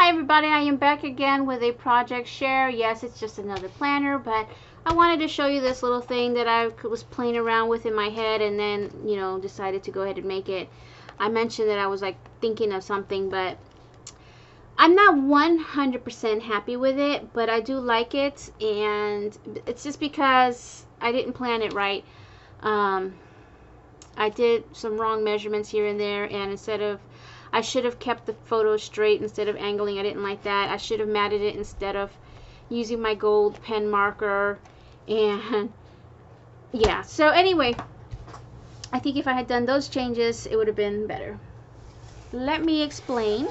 everybody, I am back again with a project share. Yes, it's just another planner, but I wanted to show you this little thing that I was playing around with in my head, and then, you know, decided to go ahead and make it. I mentioned that I was like thinking of something, but I'm not 100% happy with it, but I do like it, and it's just because I didn't plan it right. I did some wrong measurements here and there, and I should have kept the photo straight instead of angling. I didn't like that. I should have matted it instead of using my gold pen marker. And yeah, so anyway, I think if I had done those changes, it would have been better. Let me explain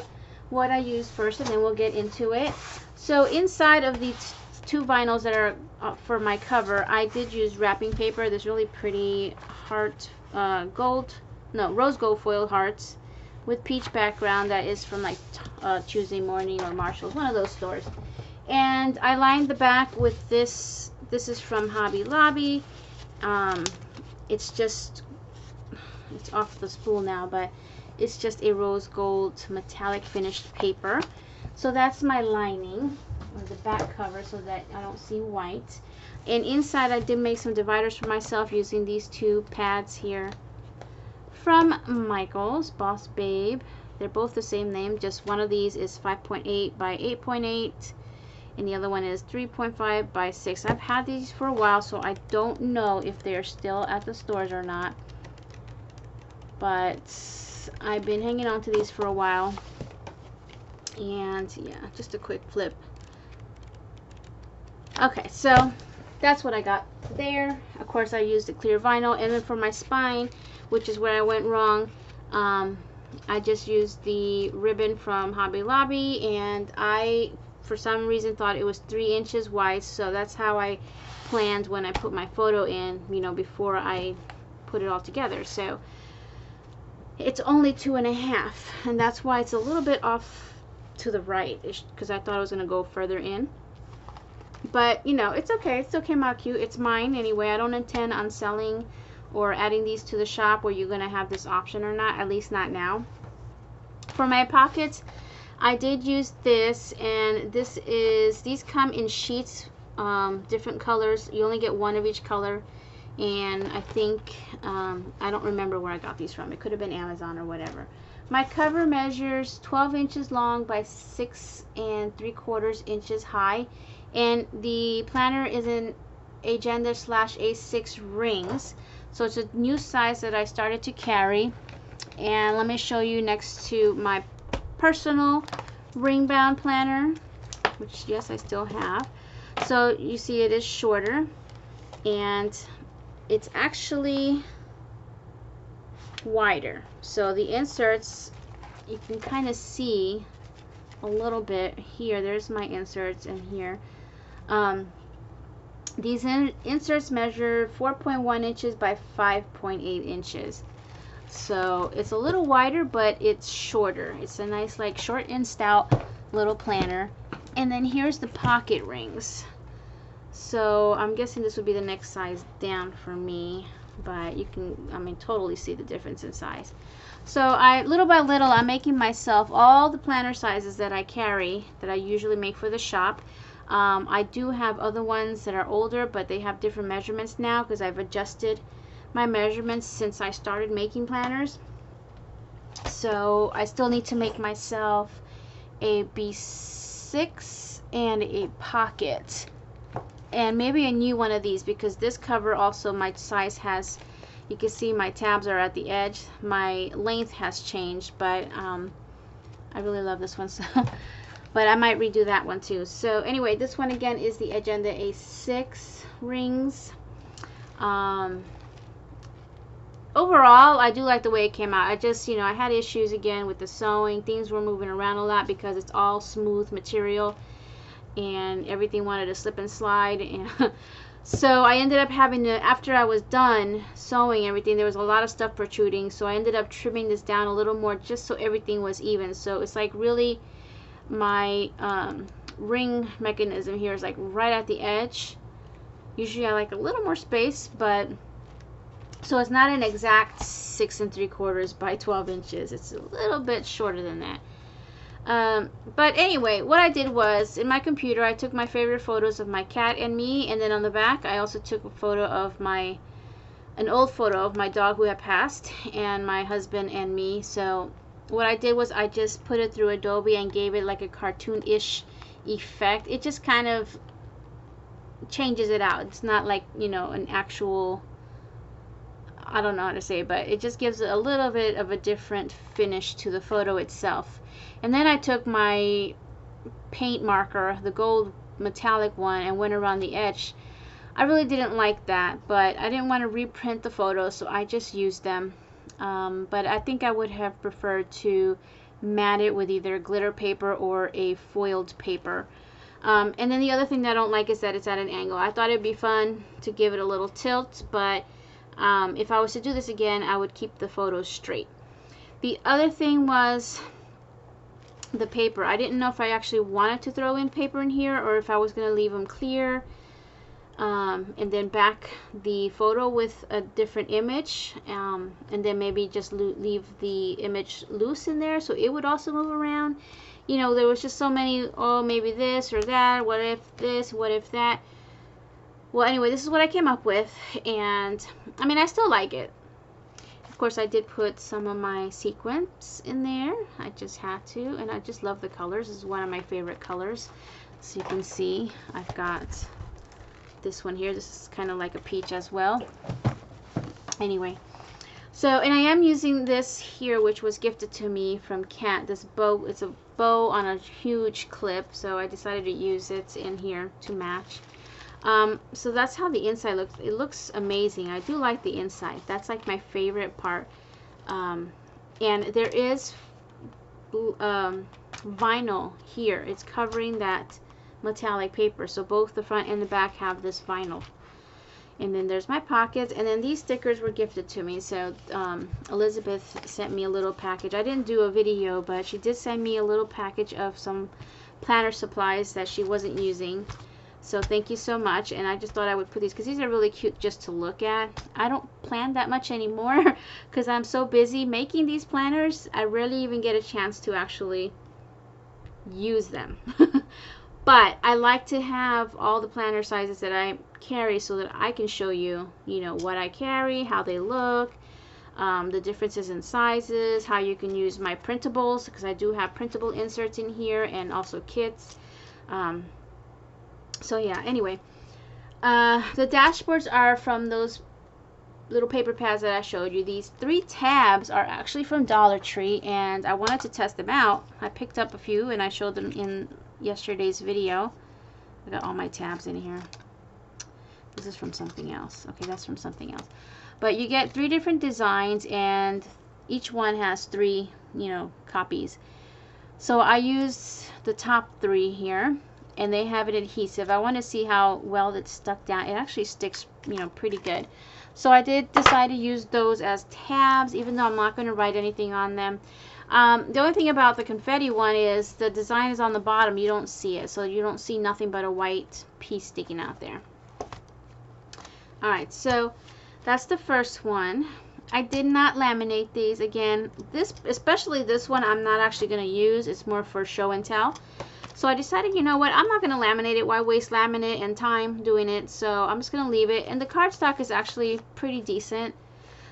what I used first, and then we'll get into it. So inside of these two vinyls that are for my cover, I did use wrapping paper. This really pretty heart rose gold foil hearts with peach background that is from like Tuesday Morning or Marshall's, one of those stores. And I lined the back with this. This is from Hobby Lobby. It's off the spool now, but it's just a rose gold metallic finished paper. So that's my lining, or the back cover, so that I don't see white. And inside I did make some dividers for myself using these two pads here from Micheal's Boss Babe. They're both the same name, just one of these is 5.8 by 8.8 and the other one is 3.5 by 6. I've had these for a while, so I don't know if they're still at the stores or not, but I've been hanging on to these for a while. And yeah, just a quick flip. Okay, so that's what I got there. Of course, I used the clear vinyl, and then for my spine, which is where I went wrong, I just used the ribbon from Hobby Lobby, and I for some reason thought it was 3 inches wide, so that's how I planned when I put my photo in, you know, before I put it all together. So it's only 2.5, and that's why it's a little bit off to the right, because I thought I was going to go further in. But, you know, it's okay. It still came out cute. It's mine anyway. I don't intend on selling or adding these to the shop where you're going to have this option or not, at least not now. For my pockets, I did use this, and these come in sheets, different colors. You only get one of each color, and I think, I don't remember where I got these from. It could have been Amazon or whatever. My cover measures 12 inches long by 6 3/4 inches high, and the planner is in Agenda /A6 rings, so it's a new size that I started to carry. And let me show you next to my personal ring bound planner, which yes, I still have. So you see it is shorter, and it's actually wider. So the inserts, you can kind of see a little bit here. There's my inserts in here. These inserts measure 4.1 inches by 5.8 inches. So it's a little wider, but it's shorter. It's a nice, like, short and stout little planner. And then here's the pocket rings. So I'm guessing this would be the next size down for me, but you can, I mean, totally see the difference in size. So little by little, I'm making myself all the planner sizes that I carry, that I usually make for the shop. I do have other ones that are older, but they have different measurements now because I've adjusted my measurements since I started making planners. So I still need to make myself a B6 and a pocket, and maybe a new one of these, because this cover also, my size has, you can see my tabs are at the edge. My length has changed, but I really love this one, so but I might redo that one too. So anyway, this one again is the Agenda A6 rings. Overall, I do like the way it came out. I just, you know, I had issues again with the sewing. Things were moving around a lot because it's all smooth material, and everything wanted to slip and slide. And so I ended up having to, after I was done sewing everything, there was a lot of stuff protruding. So I ended up trimming this down a little more just so everything was even. So it's like really, my ring mechanism here is like right at the edge. Usually I like a little more space, but so it's not an exact 6 3/4 by 12 inches. It's a little bit shorter than that. But anyway, what I did was, in my computer, I took my favorite photos of my cat and me, and then on the back, I also took a photo of an old photo of my dog who had passed, and my husband and me. So what I did was I just put it through Adobe and gave it like a cartoon-ish effect. It just kind of changes it out. It's not like, you know, an actual, I don't know how to say it, but it just gives it a little bit of a different finish to the photo itself. And then I took my paint marker, the gold metallic one, and went around the edge. I really didn't like that, but I didn't want to reprint the photos, so I just used them. But I think I would have preferred to mat it with either glitter paper or a foiled paper. And then the other thing that I don't like is that it's at an angle. I thought it'd be fun to give it a little tilt, but if I was to do this again, I would keep the photos straight. The other thing was the paper. I didn't know if I actually wanted to throw in paper in here or if I was going to leave them clear, and then back the photo with a different image, and then maybe just leave the image loose in there so it would also move around. You know, there was just so many, oh, maybe this or that, what if this, what if that. Well, anyway, this is what I came up with, and I mean, I still like it. Of course, I did put some of my sequins in there. I just had to, and I just love the colors. This is one of my favorite colors. So you can see I've got this one here. This is kind of like a peach as well. Anyway, so, and I am using this here, which was gifted to me from Kat. This bow, it's a bow on a huge clip, so I decided to use it in here to match. So that's how the inside looks. It looks amazing. I do like the inside. That's like my favorite part. And there is vinyl here. It's covering that metallic paper. So both the front and the back have this vinyl. And then there's my pockets. And then these stickers were gifted to me. So Elizabeth sent me a little package. I didn't do a video, but she did send me a little package of some planner supplies that she wasn't using. So thank you so much, and I just thought I would put these because these are really cute just to look at. I don't plan that much anymore because I'm so busy making these planners. I rarely even get a chance to actually use them. But I like to have all the planner sizes that I carry so that I can show you, you know, what I carry, how they look, the differences in sizes, how you can use my printables, because I do have printable inserts in here and also kits. So yeah, anyway, the dashboards are from those little paper pads that I showed you. These 3 tabs are actually from Dollar Tree, and I wanted to test them out. I picked up a few and I showed them in yesterday's video. I got all my tabs in here. This is from something else. Okay, that's from something else. But you get 3 different designs, and each one has 3, you know, copies. So I used the top 3 here. And they have an adhesive. I want to see how well it's stuck down. It actually sticks, you know, pretty good. So I did decide to use those as tabs, even though I'm not going to write anything on them. The only thing about the confetti one is the design is on the bottom. You don't see it. So you don't see nothing but a white piece sticking out there. Alright, so that's the first one. I did not laminate these. Again, especially this one, I'm not actually going to use. It's more for show and tell. So I decided, you know what, I'm not going to laminate it. Why waste laminate and time doing it? So I'm just going to leave it. And the cardstock is actually pretty decent.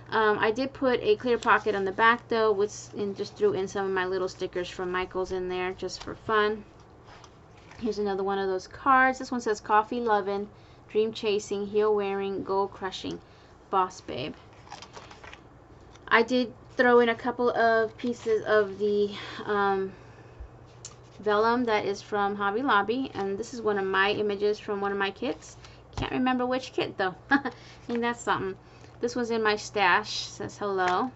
I did put a clear pocket on the back though, and just threw in some of my little stickers from Micheal's in there just for fun. Here's another one of those cards. This one says Coffee Lovin', Dream Chasing, Heel Wearing, Goal Crushing, Boss Babe. I did throw in a couple of pieces of the vellum that is from Hobby Lobby, and this is one of my images from one of my kits. Can't remember which kit though. I think that's something. This was in my stash. Says hello.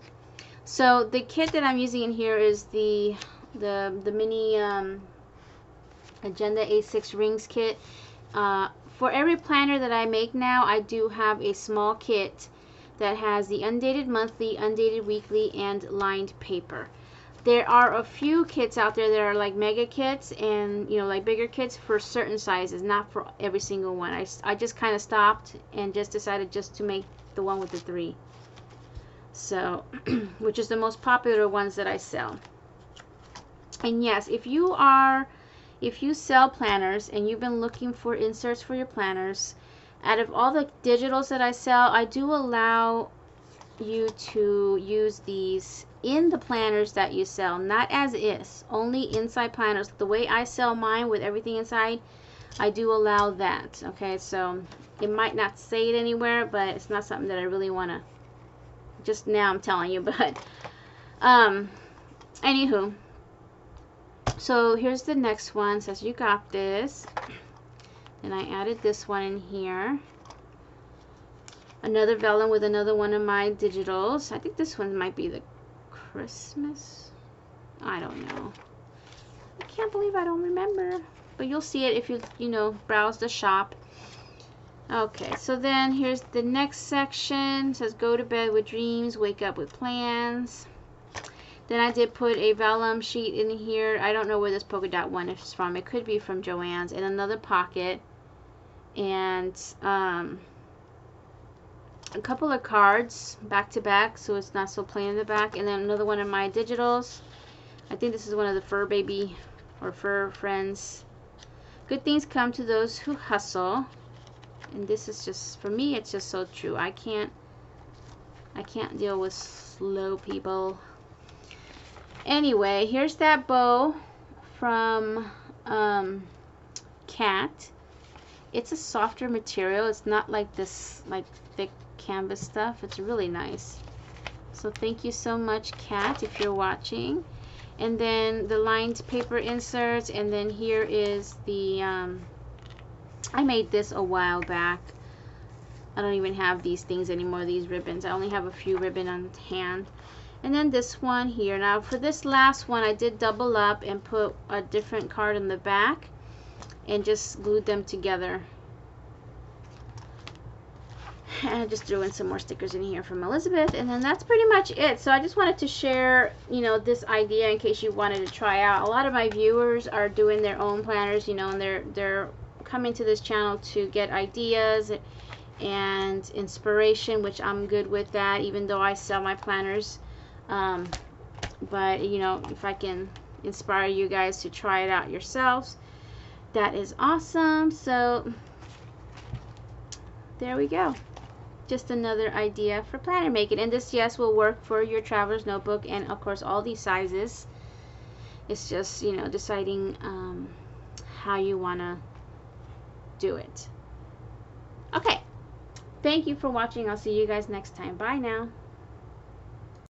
So the kit that I'm using in here is the mini Agenda A6 rings kit. For every planner that I make now, I do have a small kit that has the undated monthly, undated weekly, and lined paper. There are a few kits out there that are like mega kits and, you know, like bigger kits for certain sizes, not for every single one. I just kind of stopped and just decided just to make the one with the 3. So, which is the most popular ones that I sell. And yes, if you sell planners and you've been looking for inserts for your planners, out of all the digitals that I sell, I do allow you to use these in the planners that you sell, not as is, only inside planners. The way I sell mine with everything inside, I do allow that. Okay, so it might not say it anywhere, but it's not something that I really want to, just now I'm telling you. But anywho, so here's the next one. It says you got this, and I added this one in here. Another vellum with another one of my digitals. I think this one might be the Christmas. I don't know. I can't believe I don't remember. But you'll see it if you know, browse the shop. Okay, so then here's the next section. It says go to bed with dreams, wake up with plans. Then I did put a vellum sheet in here. I don't know where this polka dot one is from. It could be from JoAnns. And another pocket. And a couple of cards back to back, so it's not so plain in the back. And then another one of my digitals. I think this is one of the fur baby or fur friends. Good things come to those who hustle. And this is just, for me, it's just so true. I can't deal with slow people. Anyway, here's that bow from Cat. It's a softer material. It's not like this like thick canvas stuff. It's really nice. So thank you so much, Cat, if you're watching. And then the lined paper inserts, and then here is the I made this a while back. I don't even have these things anymore, these ribbons. I only have a few ribbon on hand. And then this one here. Now for this last one, I did double up and put a different card in the back and just glued them together. And I just threw in some more stickers in here from Elizabeth, and then that's pretty much it. So I just wanted to share, you know, this idea in case you wanted to try out. A lot of my viewers are doing their own planners, you know, and they're coming to this channel to get ideas and inspiration, which I'm good with that, even though I sell my planners. But you know, if I can inspire you guys to try it out yourselves, that is awesome. So there we go. Just another idea for planner making. And this, yes, will work for your traveler's notebook, and of course all these sizes. It's just, you know, deciding how you want to do it. Okay, thank you for watching. I'll see you guys next time. Bye now.